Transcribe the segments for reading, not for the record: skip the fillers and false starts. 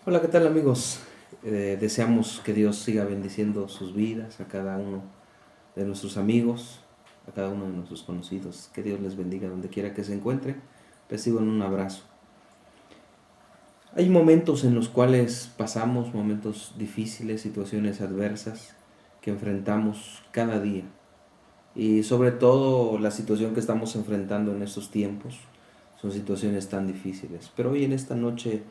Hola, ¿qué tal amigos? Deseamos que Dios siga bendiciendo sus vidas, a cada uno de nuestros amigos, a cada uno de nuestros conocidos. Que Dios les bendiga donde quiera que se encuentre. Reciban un abrazo. Hay momentos en los cuales pasamos momentos difíciles, situaciones adversas que enfrentamos cada día. Y sobre todo la situación que estamos enfrentando en estos tiempos son situaciones tan difíciles. Pero hoy en esta noche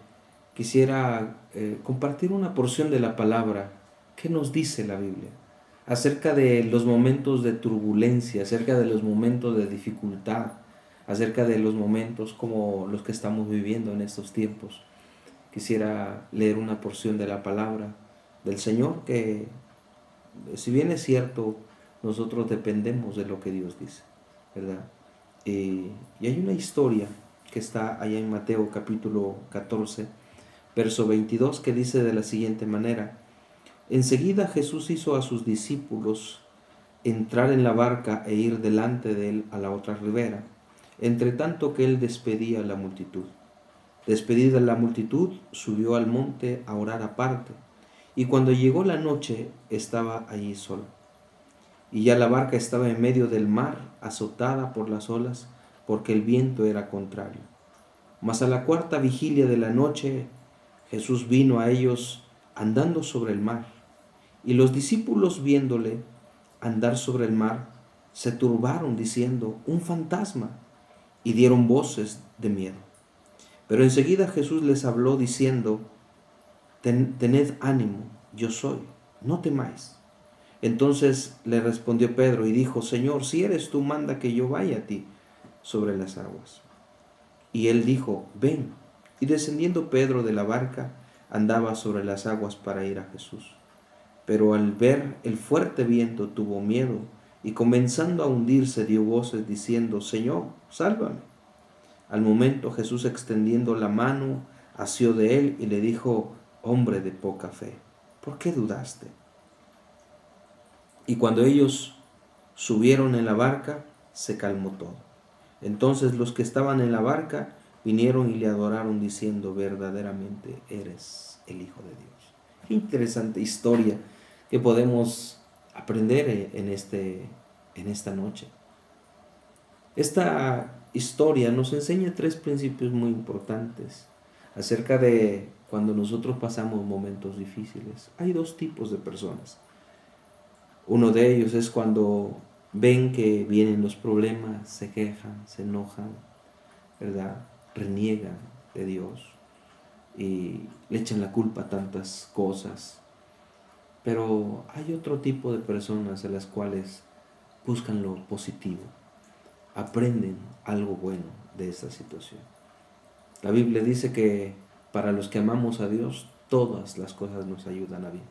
quisiera compartir una porción de la palabra. ¿Qué nos dice la Biblia acerca de los momentos de turbulencia, acerca de los momentos de dificultad, acerca de los momentos como los que estamos viviendo en estos tiempos? Quisiera leer una porción de la palabra del Señor que, si bien es cierto, nosotros dependemos de lo que Dios dice, ¿verdad? Y hay una historia que está allá en Mateo capítulo 14, verso 22, que dice de la siguiente manera: enseguida Jesús hizo a sus discípulos entrar en la barca e ir delante de él a la otra ribera, entre tanto que él despedía a la multitud. Despedida la multitud, subió al monte a orar aparte, y cuando llegó la noche estaba allí solo. Y ya la barca estaba en medio del mar, azotada por las olas, porque el viento era contrario. Mas a la cuarta vigilia de la noche Jesús vino a ellos andando sobre el mar, y los discípulos viéndole andar sobre el mar, se turbaron diciendo: un fantasma, y dieron voces de miedo. Pero enseguida Jesús les habló diciendo: tened ánimo, yo soy, no temáis. Entonces le respondió Pedro y dijo: Señor, si eres tú, manda que yo vaya a ti sobre las aguas. Y él dijo: ven. Y descendiendo Pedro de la barca, andaba sobre las aguas para ir a Jesús. Pero al ver el fuerte viento tuvo miedo, y comenzando a hundirse dio voces diciendo: Señor, sálvame. Al momento Jesús, extendiendo la mano, asió de él y le dijo: hombre de poca fe, ¿por qué dudaste? Y cuando ellos subieron en la barca, se calmó todo. Entonces los que estaban en la barca vinieron y le adoraron diciendo: verdaderamente eres el Hijo de Dios. Qué interesante historia que podemos aprender en esta noche. Esta historia nos enseña tres principios muy importantes acerca de cuando nosotros pasamos momentos difíciles. Hay dos tipos de personas. Uno de ellos es cuando ven que vienen los problemas, se quejan, se enojan, ¿verdad? Reniegan de Dios y le echan la culpa a tantas cosas. Pero hay otro tipo de personas en las cuales buscan lo positivo, aprenden algo bueno de esta situación. La Biblia dice que para los que amamos a Dios, todas las cosas nos ayudan a bien.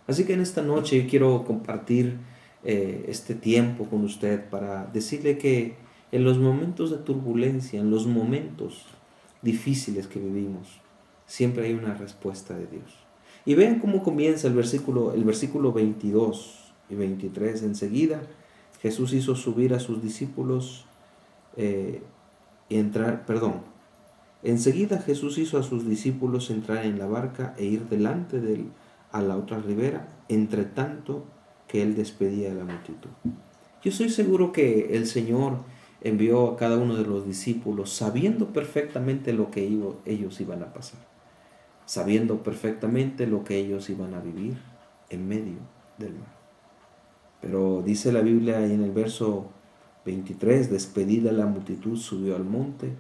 Así que en esta noche yo quiero compartir este tiempo con usted para decirle que en los momentos de turbulencia, en los momentos difíciles que vivimos, siempre hay una respuesta de Dios. Y vean cómo comienza el versículo 22 y 23. Enseguida Jesús hizo subir a sus discípulos y entrar, perdón, enseguida Jesús hizo a sus discípulos entrar en la barca e ir delante de él a la otra ribera, entre tanto que él despedía a la multitud. Yo estoy seguro que el Señor envió a cada uno de los discípulos sabiendo perfectamente lo que ellos iban a pasar, sabiendo perfectamente lo que ellos iban a vivir en medio del mar. Pero dice la Biblia ahí en el verso 23, despedida la multitud subió al monte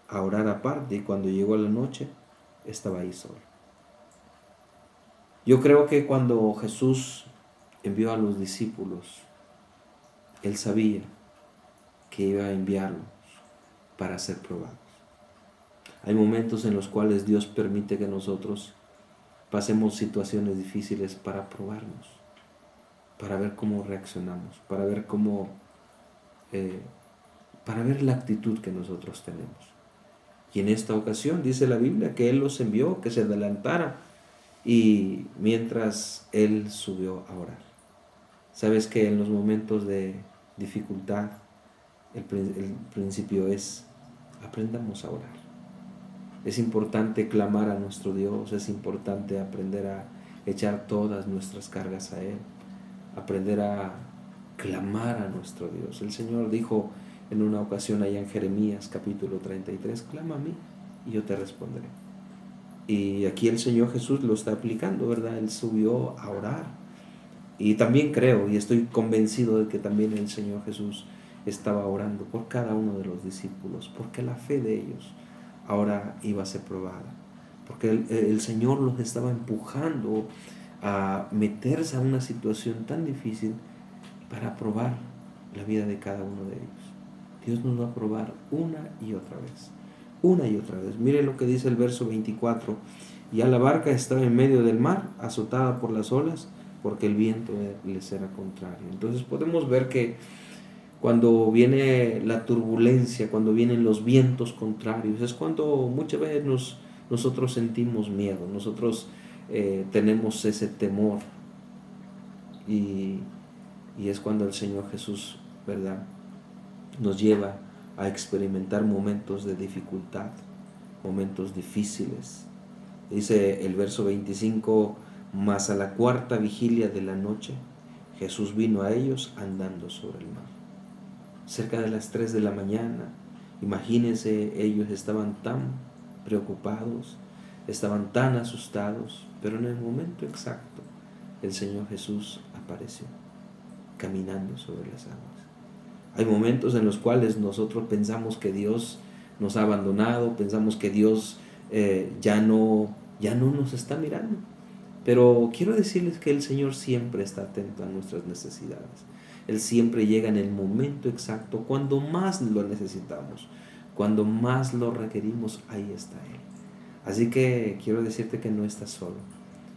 a orar aparte, y cuando llegó la noche estaba ahí solo. Yo creo que cuando Jesús envió a los discípulos, Él sabía que iba a enviarlos para ser probados. Hay momentos en los cuales Dios permite que nosotros pasemos situaciones difíciles para probarnos, para ver cómo reaccionamos, eh, para ver la actitud que nosotros tenemos. Y en esta ocasión dice la Biblia que Él los envió, que se adelantara, y mientras Él subió a orar. Sabes que en los momentos de dificultad, el principio es: aprendamos a orar. Es importante clamar a nuestro Dios, es importante aprender a echar todas nuestras cargas a Él, aprender a clamar a nuestro Dios. El Señor dijo en una ocasión allá en Jeremías capítulo 33, clama a mí y yo te responderé. Y aquí el Señor Jesús lo está aplicando, ¿verdad? Él subió a orar. Y también creo y estoy convencido de que también el Señor Jesús estaba orando por cada uno de los discípulos, porque la fe de ellos ahora iba a ser probada, porque el Señor los estaba empujando a meterse a una situación tan difícil para probar la vida de cada uno de ellos. Dios nos va a probar una y otra vez, una y otra vez. Mire lo que dice el verso 24, ya la barca estaba en medio del mar, azotada por las olas, porque el viento les era contrario. Entonces podemos ver que cuando viene la turbulencia, cuando vienen los vientos contrarios, es cuando muchas veces nosotros sentimos miedo, nosotros tenemos ese temor, y es cuando el Señor Jesús, ¿verdad?, nos lleva a experimentar momentos de dificultad, momentos difíciles. Dice el verso 25, mas a la cuarta vigilia de la noche, Jesús vino a ellos andando sobre el mar. Cerca de las 3 de la mañana, imagínense, ellos estaban tan preocupados, estaban tan asustados, pero en el momento exacto, el Señor Jesús apareció, caminando sobre las aguas. Hay momentos en los cuales nosotros pensamos que Dios nos ha abandonado, pensamos que Dios ya no nos está mirando. Pero quiero decirles que el Señor siempre está atento a nuestras necesidades. Él siempre llega en el momento exacto, cuando más lo necesitamos, cuando más lo requerimos, ahí está Él. Así que quiero decirte que no estás solo.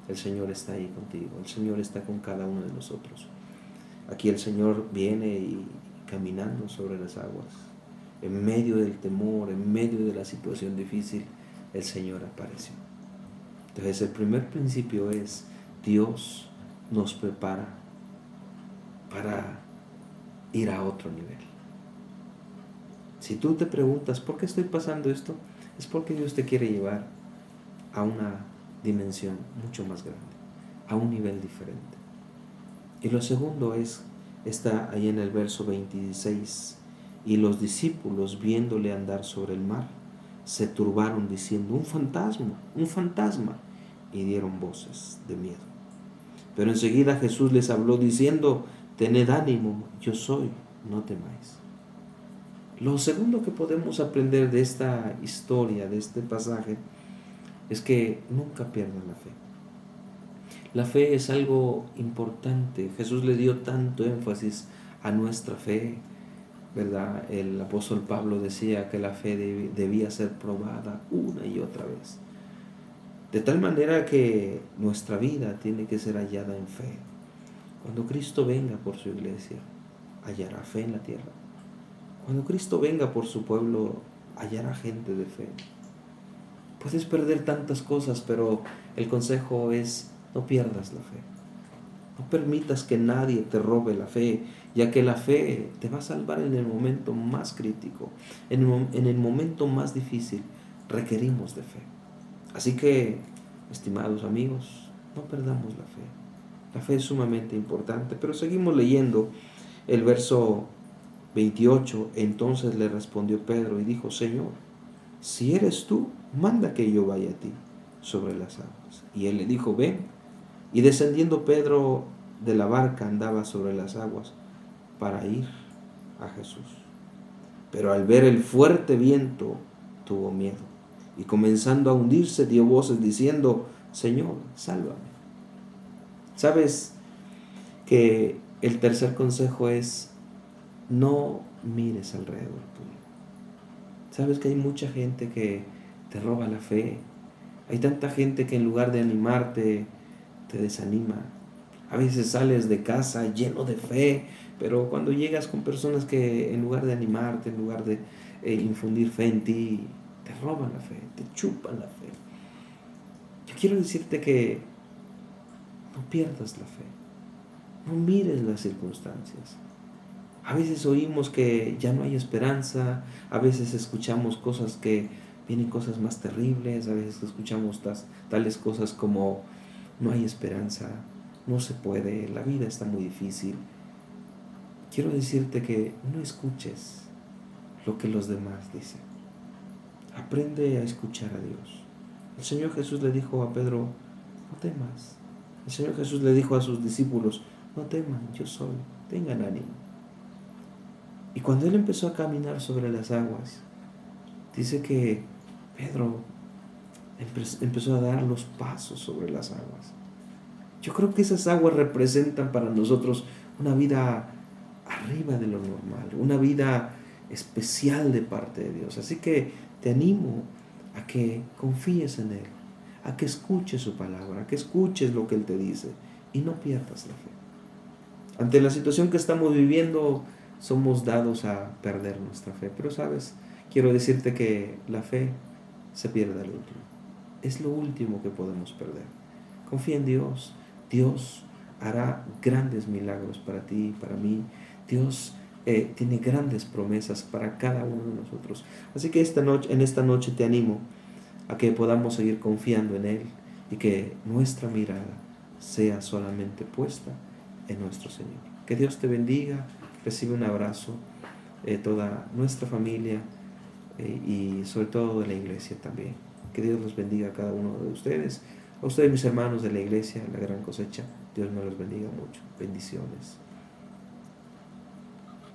El Señor está ahí contigo, el Señor está con cada uno de nosotros. Aquí el Señor viene y caminando sobre las aguas, en medio del temor, en medio de la situación difícil, el Señor apareció. Entonces el primer principio es: Dios nos prepara para ir a otro nivel. Si tú te preguntas ¿por qué estoy pasando esto?, es porque Dios te quiere llevar a una dimensión mucho más grande, a un nivel diferente. Y lo segundo está ahí en el verso 26, y los discípulos, viéndole andar sobre el mar, se turbaron diciendo: un fantasma, y dieron voces de miedo. Pero enseguida Jesús les habló diciendo: tened ánimo, yo soy, no temáis. Lo segundo que podemos aprender de esta historia, de este pasaje, es que nunca pierdan la fe. La fe es algo importante. Jesús le dio tanto énfasis a nuestra fe, ¿verdad? El apóstol Pablo decía que la fe debía ser probada una y otra vez. De tal manera que nuestra vida tiene que ser hallada en fe. Cuando Cristo venga por su iglesia, hallará fe en la tierra. Cuando Cristo venga por su pueblo, hallará gente de fe. Puedes perder tantas cosas, pero el consejo es: no pierdas la fe. No permitas que nadie te robe la fe, ya que la fe te va a salvar en el momento más crítico, en el momento más difícil. Requerimos de fe. Así que, estimados amigos, no perdamos la fe. La fe es sumamente importante, pero seguimos leyendo el verso 28. Entonces le respondió Pedro y dijo: Señor, si eres tú, manda que yo vaya a ti sobre las aguas. Y él le dijo: ven. Y descendiendo Pedro de la barca, andaba sobre las aguas para ir a Jesús. Pero al ver el fuerte viento, tuvo miedo, y comenzando a hundirse, dio voces diciendo: Señor, sálvame. ¿Sabes que el tercer consejo es: no mires alrededor tuyo? ¿Sabes que hay mucha gente que te roba la fe? Hay tanta gente que en lugar de animarte, te desanima. A veces sales de casa lleno de fe, pero cuando llegas con personas que en lugar de animarte, en lugar de infundir fe en ti, te roban la fe, te chupan la fe. Yo quiero decirte que no pierdas la fe, no mires las circunstancias. A veces oímos que ya no hay esperanza, a veces escuchamos cosas que vienen cosas más terribles. A veces escuchamos tales cosas como no hay esperanza, no se puede, la vida está muy difícil. Quiero decirte que no escuches lo que los demás dicen. Aprende a escuchar a Dios. El Señor Jesús le dijo a Pedro, no temas. El Señor Jesús le dijo a sus discípulos, no teman, yo soy, tengan ánimo. Y cuando Él empezó a caminar sobre las aguas, dice que Pedro empezó a dar los pasos sobre las aguas. Yo creo que esas aguas representan para nosotros una vida arriba de lo normal, una vida especial de parte de Dios. Así que te animo a que confíes en Él, a que escuches su palabra, a que escuches lo que Él te dice y no pierdas la fe. Ante la situación que estamos viviendo, somos dados a perder nuestra fe. Pero sabes, quiero decirte que la fe se pierde al último. Es lo último que podemos perder. Confía en Dios. Dios hará grandes milagros para ti y para mí. Dios tiene grandes promesas para cada uno de nosotros. Así que en esta noche te animo a que podamos seguir confiando en Él y que nuestra mirada sea solamente puesta en nuestro Señor. Que Dios te bendiga. Recibe un abrazo toda nuestra familia y sobre todo de la iglesia también. Que Dios los bendiga a cada uno de ustedes. A ustedes, mis hermanos de la iglesia, la gran cosecha. Dios me los bendiga mucho. Bendiciones.